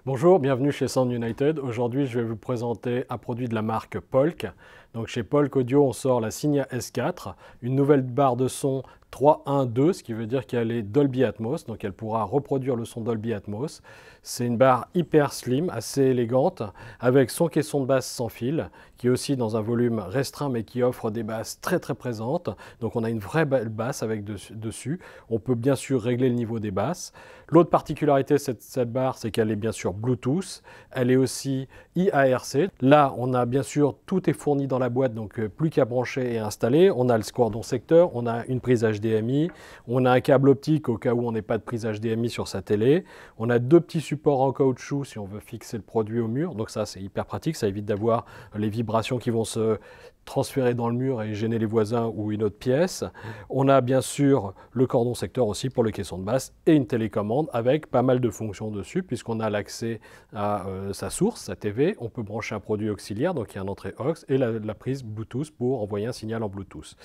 Bonjour, bienvenue chez Sound United. Aujourd'hui, je vais vous présenter un produit de la marque Polk. Donc chez Polk Audio, on sort la Signia S4, une nouvelle barre de son 3.1.2, ce qui veut dire qu'elle est Dolby Atmos, donc elle pourra reproduire le son Dolby Atmos. C'est une barre hyper slim, assez élégante, avec son caisson de basse sans fil, qui est aussi dans un volume restreint, mais qui offre des basses très présentes. Donc on a une vraie belle basse avec dessus. On peut bien sûr régler le niveau des basses. L'autre particularité de cette barre, c'est qu'elle est bien sûr Bluetooth. Elle est aussi IARC. Là, on a bien sûr, tout est fourni dans la boîte, donc plus qu'à brancher et installer. On a le cordon secteur, on a une prise HDMI, on a un câble optique au cas où on n'ait pas de prise HDMI sur sa télé. On a deux petits supports en caoutchouc si on veut fixer le produit au mur. Donc ça, c'est hyper pratique. Ça évite d'avoir les vibrations qui vont se transférer dans le mur et gêner les voisins ou une autre pièce. On a bien sûr le cordon secteur aussi pour le caisson de basse et une télécommande avec pas mal de fonctions dessus puisqu'on a l'accès à sa source, sa TV. On peut brancher un produit auxiliaire, donc il y a une entrée aux et la prise Bluetooth pour envoyer un signal en Bluetooth.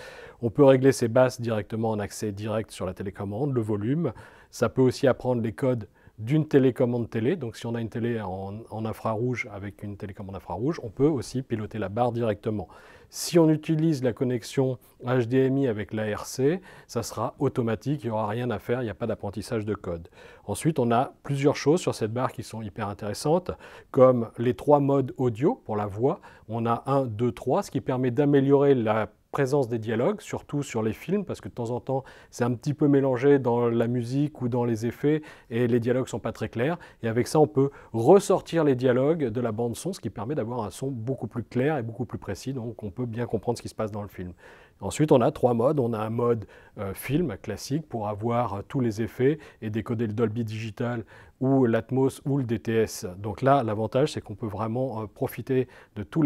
On peut régler ses basses directement en accès direct sur la télécommande, le volume. Ça peut aussi apprendre les codes d'une télécommande télé. Donc si on a une télé en infrarouge avec une télécommande infrarouge, on peut aussi piloter la barre directement. Si on utilise la connexion HDMI avec l'ARC, ça sera automatique, il n'y aura rien à faire, il n'y a pas d'apprentissage de code. Ensuite, on a plusieurs choses sur cette barre qui sont hyper intéressantes, comme les 3 modes audio pour la voix. On a 1, 2, 3, ce qui permet d'améliorer la présence des dialogues, surtout sur les films, parce que de temps en temps, c'est un petit peu mélangé dans la musique ou dans les effets, et les dialogues ne sont pas très clairs. Et avec ça, on peut ressortir les dialogues de la bande-son, ce qui permet d'avoir un son beaucoup plus clair et beaucoup plus précis, donc on peut bien comprendre ce qui se passe dans le film. Ensuite, on a 3 modes. On a un mode film classique pour avoir tous les effets et décoder le Dolby Digital ou l'Atmos ou le DTS. Donc là, l'avantage, c'est qu'on peut vraiment profiter de toutes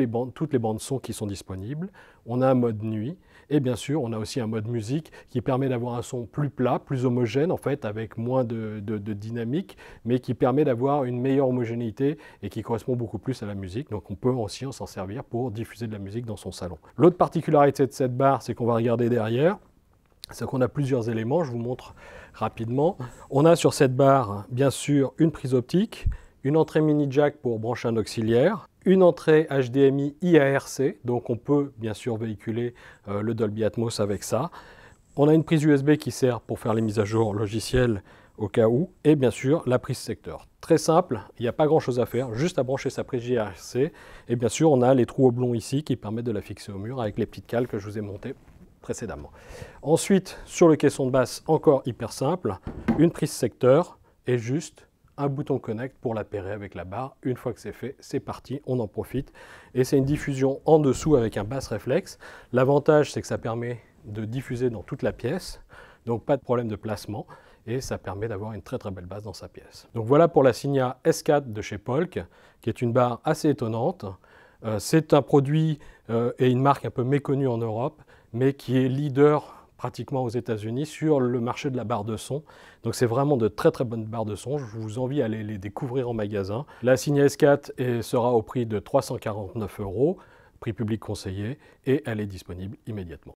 les bandes son qui sont disponibles. On a un mode nuit et bien sûr, on a aussi un mode musique qui permet d'avoir un son plus plat, plus homogène en fait, avec moins de dynamique, mais qui permet d'avoir une meilleure homogénéité et qui correspond beaucoup plus à la musique. Donc on peut aussi s'en servir pour diffuser de la musique dans son salon. L'autre particularité de cette barre, c'est qu'on va regarder derrière, c'est qu'on a plusieurs éléments, je vous montre rapidement. On a sur cette barre, bien sûr, une prise optique, une entrée mini jack pour brancher un auxiliaire, une entrée HDMI IARC, donc on peut bien sûr véhiculer le Dolby Atmos avec ça. On a une prise USB qui sert pour faire les mises à jour logicielles au cas où, et bien sûr la prise secteur. Très simple, il n'y a pas grand chose à faire, juste à brancher sa prise JRC, et bien sûr on a les trous oblongs ici qui permettent de la fixer au mur avec les petites cales que je vous ai montées précédemment. Ensuite, sur le caisson de basse, encore hyper simple, une prise secteur et juste un bouton connect pour l'appairer avec la barre. Une fois que c'est fait, c'est parti, on en profite. Et c'est une diffusion en dessous avec un basse réflexe. L'avantage, c'est que ça permet de diffuser dans toute la pièce, donc pas de problème de placement, et ça permet d'avoir une très belle basse dans sa pièce. Donc voilà pour la Signia S4 de chez Polk, qui est une barre assez étonnante. C'est un produit et une marque un peu méconnue en Europe, mais qui est leader pratiquement aux États-Unis sur le marché de la barre de son. Donc c'est vraiment de très bonnes barres de son. Je vous envie d'aller les découvrir en magasin. La Signia S4 sera au prix de 349 €, prix public conseillé, et elle est disponible immédiatement.